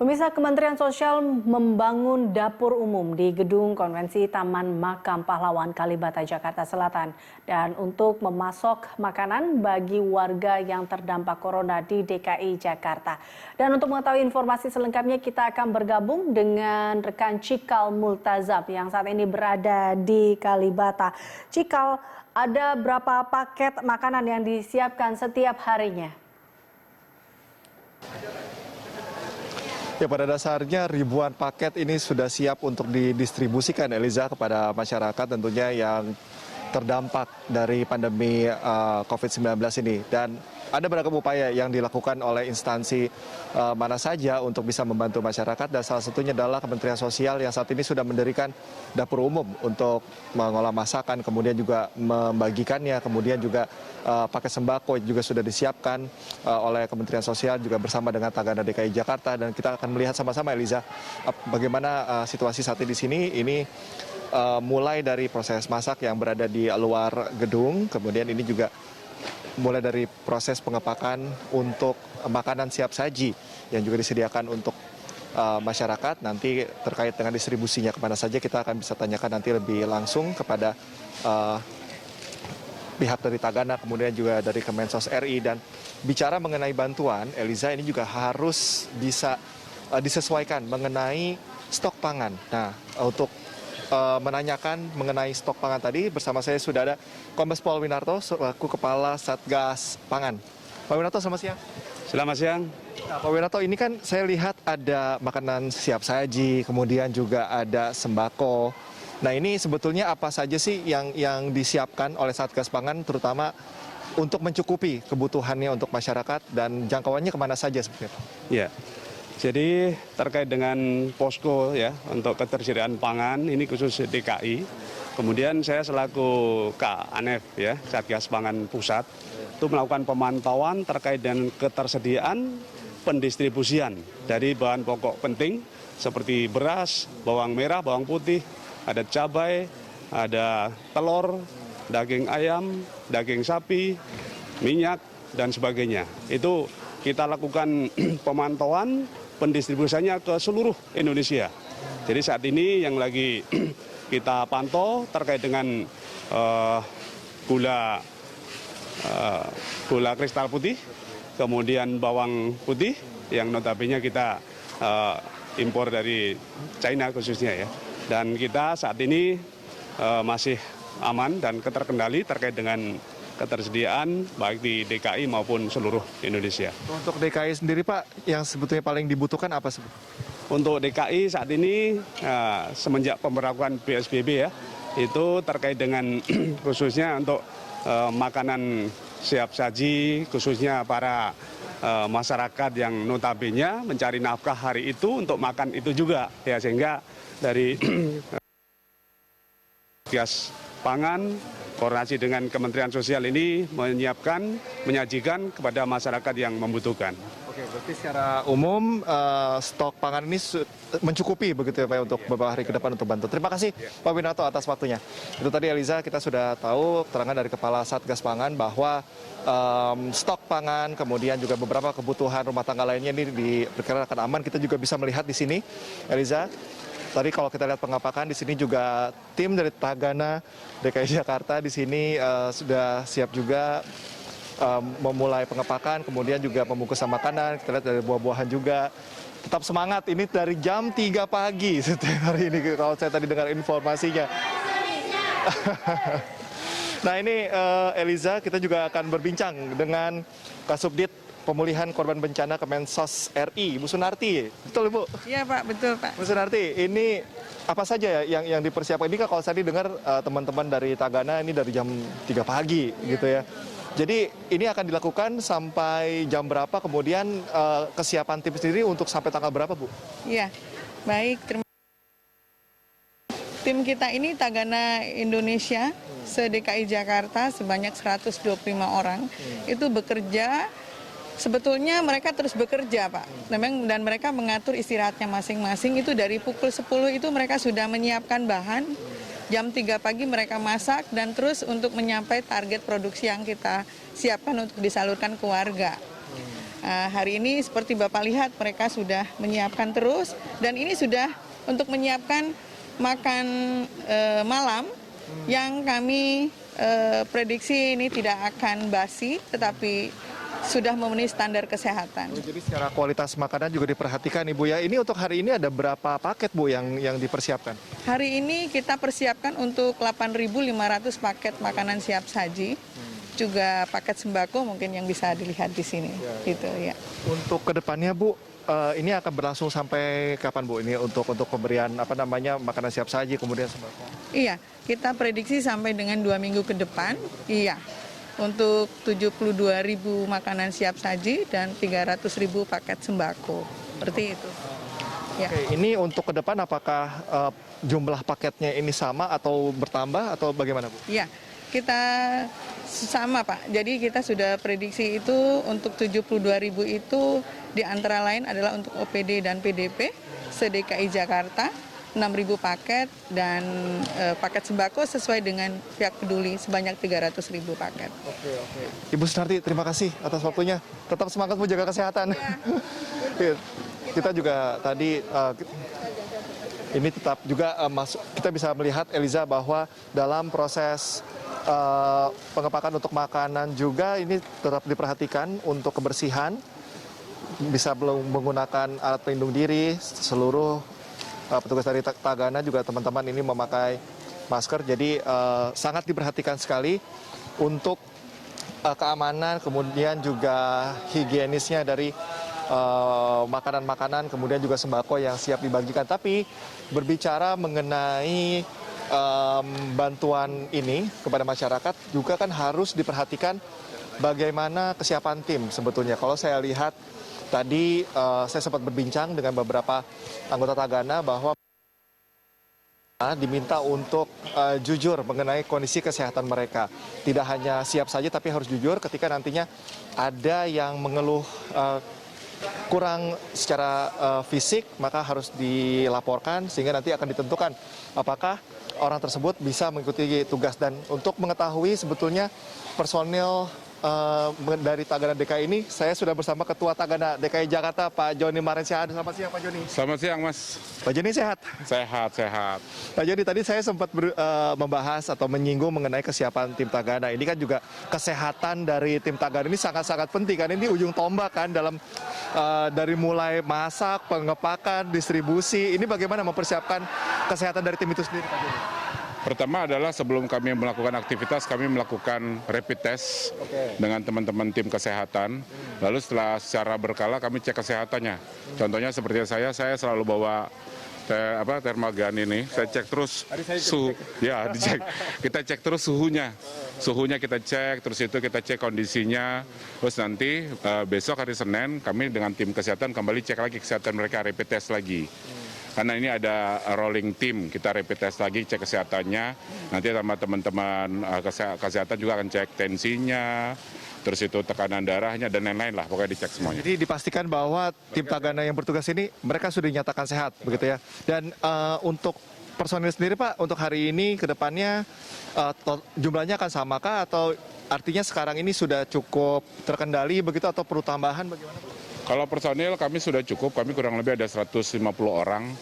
Pemirsa, Kementerian Sosial membangun dapur umum di Gedung Konvensi Taman Makam Pahlawan Kalibata, Jakarta Selatan. Dan untuk memasok makanan bagi warga yang terdampak corona di DKI Jakarta. Dan untuk mengetahui informasi selengkapnya kita akan bergabung dengan rekan Cikal Multazam yang saat ini berada di Kalibata. Cikal, ada berapa paket makanan yang disiapkan setiap harinya? Ya, pada dasarnya ribuan paket ini sudah siap untuk didistribusikan, Eliza, kepada masyarakat tentunya yang terdampak dari pandemi COVID-19 ini. Dan ada beragam upaya yang dilakukan oleh instansi mana saja untuk bisa membantu masyarakat. Dan salah satunya adalah Kementerian Sosial yang saat ini sudah mendirikan dapur umum untuk mengolah masakan, kemudian juga membagikannya, kemudian juga paket sembako juga sudah disiapkan oleh Kementerian Sosial juga bersama dengan Tagana DKI Jakarta. Dan kita akan melihat sama-sama, Eliza, bagaimana situasi saat ini di sini. Ini mulai dari proses masak yang berada di luar gedung, kemudian ini juga mulai dari proses pengepakan untuk makanan siap saji yang juga disediakan untuk masyarakat. Nanti terkait dengan distribusinya kemana saja kita akan bisa tanyakan nanti lebih langsung kepada pihak dari Tagana, kemudian juga dari Kemensos RI. Dan bicara mengenai bantuan, Eliza, ini juga harus bisa disesuaikan mengenai stok pangan. Nah, untuk menanyakan mengenai stok pangan tadi, bersama saya sudah ada Kombes Pol Winarto selaku Kepala Satgas Pangan. Pak Winarto, selamat siang. Selamat siang. Nah, Pak Winarto, ini kan saya lihat ada makanan siap saji, kemudian juga ada sembako. Nah, ini sebetulnya apa saja sih yang disiapkan oleh Satgas Pangan, terutama untuk mencukupi kebutuhannya untuk masyarakat dan jangkauannya kemana saja sebenarnya? Ya. Jadi terkait dengan posko ya untuk ketersediaan pangan ini khusus DKI. Kemudian saya selaku KANEF ya, Satgas Pangan Pusat, itu melakukan pemantauan terkait dengan ketersediaan pendistribusian dari bahan pokok penting seperti beras, bawang merah, bawang putih, ada cabai, ada telur, daging ayam, daging sapi, minyak dan sebagainya. Itu kita lakukan pemantauan pendistribusiannya ke seluruh Indonesia. Jadi saat ini yang lagi kita pantau terkait dengan gula kristal putih, kemudian bawang putih yang notabene kita impor dari China khususnya ya. Dan kita saat ini masih aman dan terkendali terkait dengan ketersediaan baik di DKI maupun seluruh Indonesia. Untuk DKI sendiri, Pak, yang sebetulnya paling dibutuhkan apa sebetulnya? Untuk DKI saat ini semenjak pemberlakuan PSBB ya, itu terkait dengan khususnya untuk makanan siap saji, khususnya para masyarakat yang notabene mencari nafkah hari itu untuk makan itu juga ya, sehingga dari Satgas Pangan koordinasi dengan Kementerian Sosial ini menyajikan kepada masyarakat yang membutuhkan. Oke, berarti secara umum stok pangan ini mencukupi begitu ya Pak untuk beberapa hari ke depan untuk bantu. Terima kasih Pak Winarto atas waktunya. Itu tadi, Eliza, kita sudah tahu keterangan dari Kepala Satgas Pangan bahwa stok pangan kemudian juga beberapa kebutuhan rumah tangga lainnya ini diperkirakan aman. Kita juga bisa melihat di sini, Eliza. Tadi kalau kita lihat pengepakan di sini juga tim dari Tagana DKI Jakarta di sini sudah siap juga memulai pengepakan, kemudian juga pembungkusan makanan. Kita lihat dari buah-buahan juga. Tetap semangat, ini dari jam 3 pagi setiap hari ini kalau saya tadi dengar informasinya. Nah, ini Eliza, kita juga akan berbincang dengan Kasubdit Pemulihan Korban Bencana Kemensos RI, Bu Sunarti. Betul, Bu? Iya, Pak, betul, Pak. Bu Sunarti, ini apa saja ya yang dipersiapkan? Ini kan kalau tadi dengar teman-teman dari Tagana ini dari jam 3 pagi gitu ya. Jadi ini akan dilakukan sampai jam berapa? Kemudian kesiapan tim sendiri untuk sampai tanggal berapa, Bu? Iya, baik. Tim kita ini Tagana Indonesia se-DKI Jakarta sebanyak 125 orang. Itu bekerja. Sebetulnya mereka terus bekerja, Pak. Dan mereka mengatur istirahatnya masing-masing. Itu dari pukul 10 itu mereka sudah menyiapkan bahan. Jam 3 pagi mereka masak dan terus untuk mencapai target produksi yang kita siapkan untuk disalurkan ke warga. Hari ini seperti Bapak lihat mereka sudah menyiapkan terus dan ini sudah untuk menyiapkan makan malam yang kami prediksi ini tidak akan basi tetapi sudah memenuhi standar kesehatan. Jadi secara kualitas makanan juga diperhatikan Ibu ya. Ini untuk hari ini ada berapa paket Bu yang dipersiapkan? Hari ini kita persiapkan untuk 8.500 paket makanan siap saji. Juga paket sembako mungkin yang bisa dilihat di sini. Gitu ya. Untuk kedepannya Bu, ini akan berlangsung sampai kapan Bu? Ini untuk pemberian makanan siap saji kemudian sembako? Iya, kita prediksi sampai dengan 2 minggu ke depan. Iya. Untuk 72.000 makanan siap saji dan 300.000 paket sembako. Seperti itu. Ya. Oke, ini untuk ke depan apakah jumlah paketnya ini sama atau bertambah atau bagaimana Bu? Iya, kita sama Pak. Jadi kita sudah prediksi itu untuk 72.000 itu di antara lain adalah untuk OPD dan PDP se-DKI Jakarta 6.000 paket dan paket sembako sesuai dengan pihak peduli sebanyak 300.000 paket. Oke. Ibu Sunarti, terima kasih atas waktunya. Tetap semangat menjaga kesehatan. Ya. Kita juga tadi ini tetap juga kita bisa melihat Eliza bahwa dalam proses pengepakan untuk makanan juga ini tetap diperhatikan untuk kebersihan, bisa menggunakan alat pelindung diri, seluruh petugas dari Tagana juga teman-teman ini memakai masker, jadi sangat diperhatikan sekali untuk keamanan, kemudian juga higienisnya dari makanan-makanan, kemudian juga sembako yang siap dibagikan. Tapi berbicara mengenai bantuan ini kepada masyarakat juga kan harus diperhatikan bagaimana kesiapan tim sebetulnya. Kalau saya lihat tadi saya sempat berbincang dengan beberapa anggota Tagana bahwa diminta untuk jujur mengenai kondisi kesehatan mereka. Tidak hanya siap saja tapi harus jujur ketika nantinya ada yang mengeluh kurang secara fisik, maka harus dilaporkan sehingga nanti akan ditentukan apakah orang tersebut bisa mengikuti tugas. Dan untuk mengetahui sebetulnya personil dari Tagana DKI ini, saya sudah bersama Ketua Tagana DKI Jakarta, Pak Joni Marensyah. Selamat siang Pak Joni. Selamat siang Mas. Pak Joni sehat? Sehat. Pak Joni, tadi saya sempat membahas atau menyinggung mengenai kesiapan tim Tagana. Ini kan juga kesehatan dari tim Tagana ini sangat-sangat penting, kan ini ujung tombak kan dalam dari mulai masak, pengepakan, distribusi. Ini bagaimana mempersiapkan kesehatan dari tim itu sendiri Pak Joni? Pertama adalah sebelum kami melakukan aktivitas, kami melakukan rapid test dengan teman-teman tim kesehatan. Lalu secara berkala kami cek kesehatannya. Contohnya seperti saya selalu bawa thermal gun ini. Saya cek terus suhu, dicek. Kita cek terus suhunya. Suhunya kita cek, terus itu kita cek kondisinya. Terus nanti besok hari Senin kami dengan tim kesehatan kembali cek lagi kesehatan mereka, rapid test lagi. Karena ini ada rolling team, kita rapid test lagi, cek kesehatannya. Nanti sama teman-teman kesehatan juga akan cek tensinya, terus itu tekanan darahnya, dan lain-lain lah, pokoknya dicek semuanya. Jadi dipastikan bahwa tim Tagana yang bertugas ini, mereka sudah dinyatakan sehat, begitu ya. Dan untuk personil sendiri Pak, untuk hari ini, ke depannya jumlahnya akan samakah atau artinya sekarang ini sudah cukup terkendali begitu atau perlu tambahan bagaimana Pak? Kalau personil kami sudah cukup, kami kurang lebih ada 150 orang,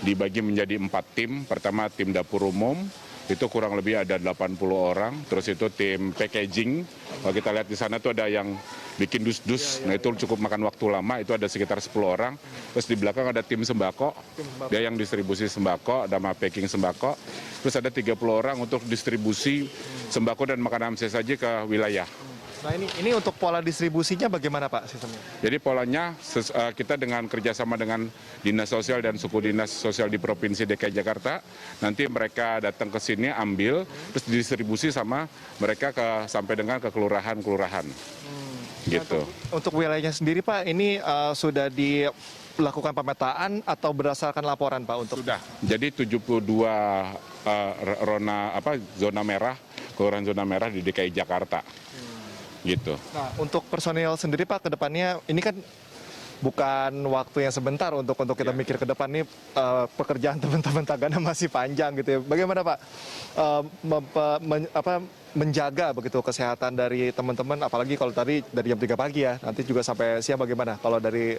dibagi menjadi 4 tim. Pertama tim dapur umum, itu kurang lebih ada 80 orang. Terus itu tim packaging, kalau kita lihat di sana tuh ada yang bikin dus-dus, nah itu cukup makan waktu lama, itu ada sekitar 10 orang. Terus di belakang ada tim sembako, dia yang distribusi sembako, ada packing sembako. Terus ada 30 orang untuk distribusi sembako dan makanan sesaji ke wilayah. Nah ini untuk pola distribusinya bagaimana Pak sistemnya? Jadi polanya kita dengan kerjasama dengan Dinas Sosial dan Suku Dinas Sosial di Provinsi DKI Jakarta, nanti mereka datang ke sini ambil, terus didistribusi sama mereka sampai dengan ke kelurahan-kelurahan. Gitu. Untuk wilayahnya sendiri Pak, ini sudah dilakukan pemetaan atau berdasarkan laporan Pak untuk? Sudah. Jadi 72 zona merah, kelurahan zona merah di DKI Jakarta. Gitu. Nah, untuk personil sendiri Pak, ke depannya ini kan bukan waktu yang sebentar untuk kita mikir ke depan nih, pekerjaan teman-teman Tagana masih panjang gitu ya. Bagaimana Pak menjaga begitu kesehatan dari teman-teman, apalagi kalau tadi dari jam 3 pagi ya, nanti juga sampai siang bagaimana kalau dari...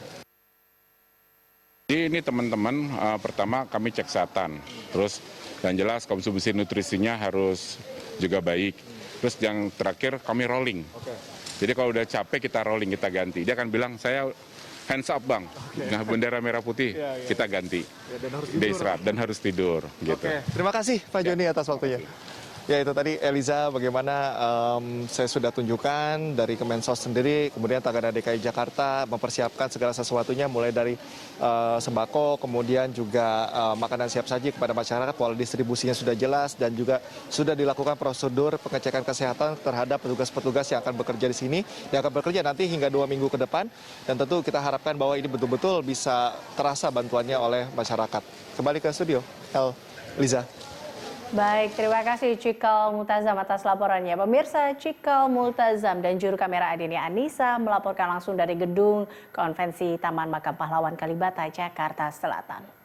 Jadi ini teman-teman, pertama kami cek kesehatan, terus yang jelas konsumsi nutrisinya harus juga baik. Terus yang terakhir kami rolling. Jadi kalau udah capek kita rolling, kita ganti. Dia akan bilang, saya hands up bang, nah bendera merah putih kita ganti. Dan harus tidur. Gitu. Terima kasih Pak Joni atas waktunya. Ya itu tadi Eliza bagaimana saya sudah tunjukkan dari Kemensos sendiri, kemudian Tagana DKI Jakarta mempersiapkan segala sesuatunya mulai dari sembako, kemudian juga makanan siap saji kepada masyarakat, pola distribusinya sudah jelas dan juga sudah dilakukan prosedur pengecekan kesehatan terhadap petugas-petugas yang akan bekerja di sini, yang akan bekerja nanti hingga 2 minggu ke depan, dan tentu kita harapkan bahwa ini betul-betul bisa terasa bantuannya oleh masyarakat. Kembali ke studio, Eliza. Baik, terima kasih Cikal Multazam atas laporannya. Pemirsa, Cikal Multazam dan juru kamera Adini Anissa melaporkan langsung dari gedung konvensi Taman Makam Pahlawan Kalibata, Jakarta Selatan.